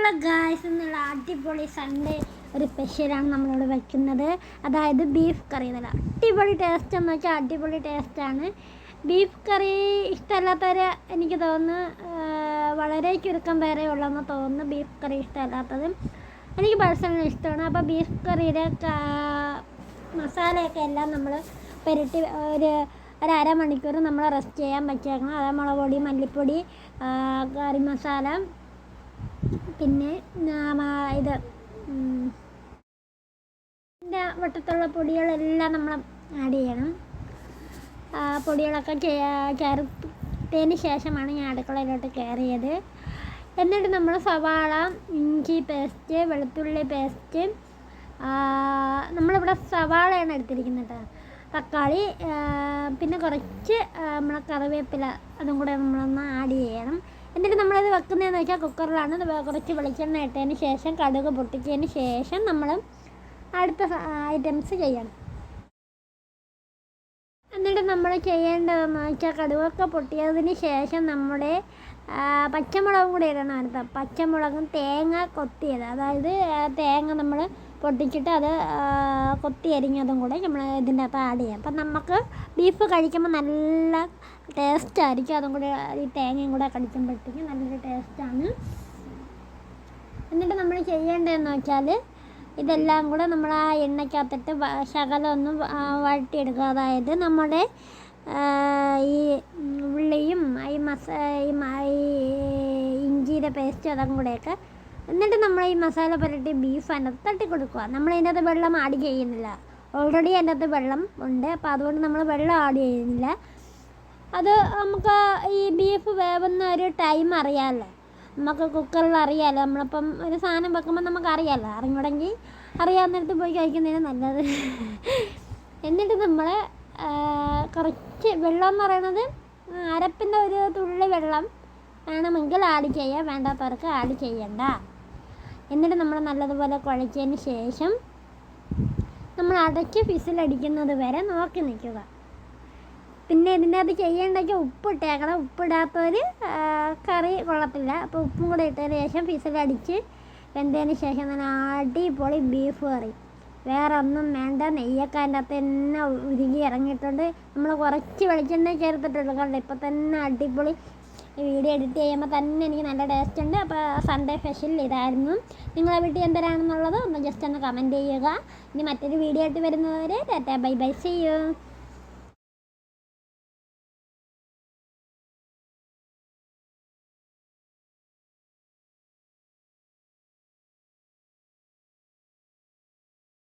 Hello guys, എന്നുള്ള അടിപൊളി Sunday ഒരു സ്പെഷ്യലാണ് നമ്മളിവിടെ വയ്ക്കുന്നത്. അതായത് ബീഫ് കറി. നല്ല അടിപൊളി ടേസ്റ്റ് എന്ന് വെച്ചാൽ അടിപൊളി ടേസ്റ്റാണ്. ബീഫ് കറി ഇഷ്ടമല്ലാത്തവർ എനിക്ക് തോന്നുന്നു വളരെ ചുരുക്കം പേരെ ഉള്ളതെന്ന് തോന്നുന്നു ബീഫ് കറി ഇഷ്ടമല്ലാത്തത്. എനിക്ക് പേഴ്സണലി ഇഷ്ടമാണ്. അപ്പോൾ ബീഫ് കറിയുടെ മസാലയൊക്കെ എല്ലാം നമ്മൾ പുരട്ടി ഒരു അരമണിക്കൂർ നമ്മൾ റെസ്റ്റ് ചെയ്യാൻ വെച്ചേക്കണം. അത് മുളക് പൊടി, മല്ലിപ്പൊടി, കറി മസാല, പിന്നെ ഇത് ഇതിൻ്റെ വട്ടത്തുള്ള പൊടികളെല്ലാം നമ്മൾ ആഡ് ചെയ്യണം. പൊടികളൊക്കെ ചേർത്തതിന് ശേഷമാണ് ഞാൻ അടുക്കളയിലോട്ട് കയറിയത്. എന്നിട്ട് നമ്മൾ സവാള, ഇഞ്ചി പേസ്റ്റ്, വെളുത്തുള്ളി പേസ്റ്റ്, നമ്മളിവിടെ സവാളയാണ് എടുത്തിരിക്കുന്നത്, തക്കാളി, പിന്നെ കുറച്ച് നമ്മളെ കറിവേപ്പില അതും കൂടെ നമ്മളൊന്ന് ആഡ് ചെയ്യണം. എന്നിട്ട് നമ്മളത് വെക്കുന്നതെന്ന് വെച്ചാൽ കുക്കറിലാണ്. കുറച്ച് വെളിച്ചെണ്ണ ഇട്ടതിന് ശേഷം കടുക് പൊട്ടിച്ചതിന് ശേഷം നമ്മൾ അടുത്ത ഐറ്റംസ് ചെയ്യണം. എന്നിട്ട് നമ്മൾ ചെയ്യേണ്ടതെന്ന് വെച്ചാൽ കടുകൊക്കെ പൊട്ടിയതിന് ശേഷം നമ്മുടെ പച്ചമുളകും കൂടി ഇടണം. അടുത്ത പച്ചമുളകും തേങ്ങ കൊത്തിയത്, അതായത് തേങ്ങ നമ്മൾ പൊട്ടിച്ചിട്ട് അത് കൊത്തി അരിഞ്ഞതും കൂടെ നമ്മൾ ഇതിൻ്റെ അകത്ത് ആഡ് ചെയ്യാം. അപ്പം നമുക്ക് ബീഫ് കഴിക്കുമ്പോൾ നല്ല ടേസ്റ്റായിരിക്കും. അതും കൂടി ഈ തേങ്ങയും കൂടെ കടിക്കുമ്പോഴത്തേക്കും നല്ലൊരു ടേസ്റ്റാണ്. എന്നിട്ട് നമ്മൾ ചെയ്യേണ്ടതെന്ന് വെച്ചാൽ ഇതെല്ലാം കൂടെ നമ്മൾ ആ എണ്ണയ്ക്കകത്തിട്ട് ശകലം ഒന്ന് വഴറ്റിയെടുക്കുക. അതായത് നമ്മുടെ ഈ ഉള്ളിയും ഈ ഇഞ്ചിയുടെ പേസ്റ്റ് അതും കൂടെയൊക്കെ. എന്നിട്ട് നമ്മൾ ഈ മസാല പുരട്ടി ബീഫ് അതിനകത്ത് തട്ടി കൊടുക്കുക. നമ്മൾ അതിൻ്റെ അകത്ത് വെള്ളം ആഡ് ചെയ്യുന്നില്ല. ഓൾറെഡി അതിൻ്റെ അകത്ത് വെള്ളം ഉണ്ട്. അപ്പോൾ അതുകൊണ്ട് നമ്മൾ വെള്ളം ആഡ് ചെയ്യുന്നില്ല. അത് നമുക്ക് ഈ ബീഫ് വേവുന്ന ഒരു ടൈം അറിയാമല്ലോ. നമുക്ക് കുക്കറിൽ അറിയാമല്ലോ. നമ്മളിപ്പം ഒരു സാധനം വെക്കുമ്പോൾ നമുക്ക് അറിയാമല്ലോ. അറിഞ്ഞൂടെങ്കിൽ അറിയാവുന്നിടത്ത് പോയി കഴിക്കുന്നതിന് നല്ലത്. എന്നിട്ട് നമ്മൾ കുറച്ച് വെള്ളം എന്ന് പറയുന്നത് അരപ്പിൻ്റെ ഒരു തുള്ളി വെള്ളം വേണമെങ്കിൽ ആഡ് ചെയ്യാം, വേണ്ടാത്തവർക്ക് ആഡ് ചെയ്യണ്ട. എന്നിട്ട് നമ്മൾ നല്ലതുപോലെ കുഴച്ചതിന് ശേഷം നമ്മൾ അടച്ച് വിസിലടിക്കുന്നത് വരെ നോക്കി നിൽക്കുക. പിന്നെ ഇതിൻ്റെ അത് ചെയ്യേണ്ടെങ്കിൽ ഉപ്പിട്ടേക്കണം. ഉപ്പിടാത്തവർ കറി കൊള്ളത്തില്ല. അപ്പോൾ ഉപ്പും കൂടെ ഇട്ടതിന് ശേഷം വിസിലടിച്ച് വെന്തതിന് ശേഷം നല്ല അടിപൊളി ബീഫ് കറി. വേറെ ഒന്നും വേണ്ട. നെയ്യൊക്കെ അതിൻ്റെ അകത്ത് തന്നെ ഉരുകി ഇറങ്ങിയിട്ടുണ്ട്. നമ്മൾ കുറച്ച് വെളിച്ചെണ്ണ ചേർത്തിട്ടുണ്ട്. കാരണം ഇപ്പം തന്നെ അടിപൊളി. ഈ വീഡിയോ എഡിറ്റ് ചെയ്യുമ്പോൾ തന്നെ എനിക്ക് നല്ല ടേസ്റ്റ് ഉണ്ട്. അപ്പോൾ സൺഡേ സ്പെഷ്യൽ ഇതായിരുന്നു. നിങ്ങളെ വീട്ടിൽ എന്തരാണെന്നുള്ളത് ഒന്ന് ജസ്റ്റ് ഒന്ന് കമൻറ്റ് ചെയ്യുക. ഇനി മറ്റൊരു വീഡിയോ ആയിട്ട് വരുന്നവരെ tata bye bye, see U.